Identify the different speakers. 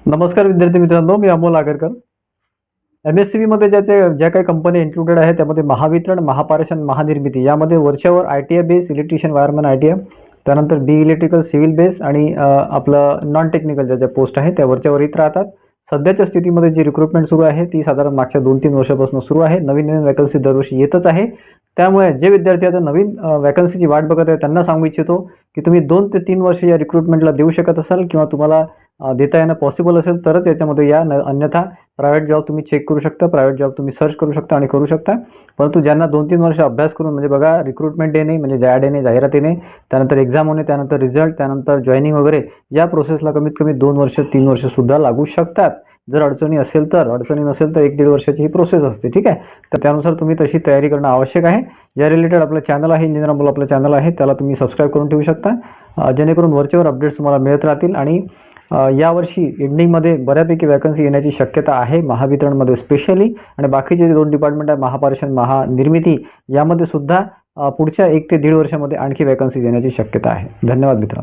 Speaker 1: नमस्कार विद्यार्थी मित्रांनो, मी अमोल आगरकर. एम-एस-सी-बीमध्ये ज्या काही कंपन्या इन्क्लुडेड आहेत त्यामध्ये महावितरण, महापारेषण, महानिर्मिती यामध्ये वरच्यावर ITI base, electrician, wireman ITI, त्यानंतर बी इलेक्ट्रिकल, सिव्हिल बेस आणि आपलं नॉन टेक्निकल ज्या पोस्ट आहेत त्या वरच्यावर येत राहतात. सध्याच्या स्थितीमध्ये जी रिक्रुटमेंट सुरू आहे ती साधारण मागच्या 2-3 वर्षापासून सुरू आहे. नवीन वॅकन्सी दरवर्षी येतच आहे. त्यामुळे जे विद्यार्थी आता नवीन वॅकन्सीची वाट बघत आहेत त्यांना सांगू इच्छितो की तुम्ही 2 ते 3 वर्ष या रिक्रुटमेंटला देऊ शकत असाल किंवा तुम्हाला देता येणं पॉसिबल असेल तरच याच्यामध्ये या, अन्यथा प्रायव्हेट जॉब तुम्ही चेक करू शकता, प्रायव्हेट जॉब तुम्ही सर्च करू शकता आणि करू शकता. परंतु ज्यांना 2-3 वर्ष अभ्यास करून म्हणजे बघा रिक्रुटमेंट येणे म्हणजे जाहिरात येणे, जाहिरात येणे, त्यानंतर एक्झाम होणे, त्यानंतर रिझल्ट, त्यानंतर जॉईनिंग वगैरे या प्रोसेसला कमीत कमी 2 वर्ष 3 वर्षसुद्धा लागू शकतात. जर अडचणी असेल तर, अडचणी नसेल तर 1-1.5 वर्षाची ही प्रोसेस असते. ठीक आहे. तर त्यानुसार तुम्ही तशी तयारी करणं आवश्यक आहे. या रिलेटेड आपलं चॅनल आहे, इंजिनियर अमोल आपलं चॅनल आहे, त्याला तुम्ही सबस्क्राईब करून ठेवू शकता, जेणेकरून वरचेवर अपडेट्स तुम्हाला मिळत राहतील. आणि यावर्षी एंडिंगमध्ये बऱ्यापैकी वॅकन्सी येण्याची शक्यता आहे महावितरणमध्ये स्पेशली, आणि बाकीचे जे 2 डिपार्टमेंट आहे महापारेषण, महानिर्मिती यामध्ये सुद्धा पुढच्या 1 ते 1.5 वर्षामध्ये आणखी वॅकन्सी येण्याची शक्यता आहे. धन्यवाद मित्रांनो.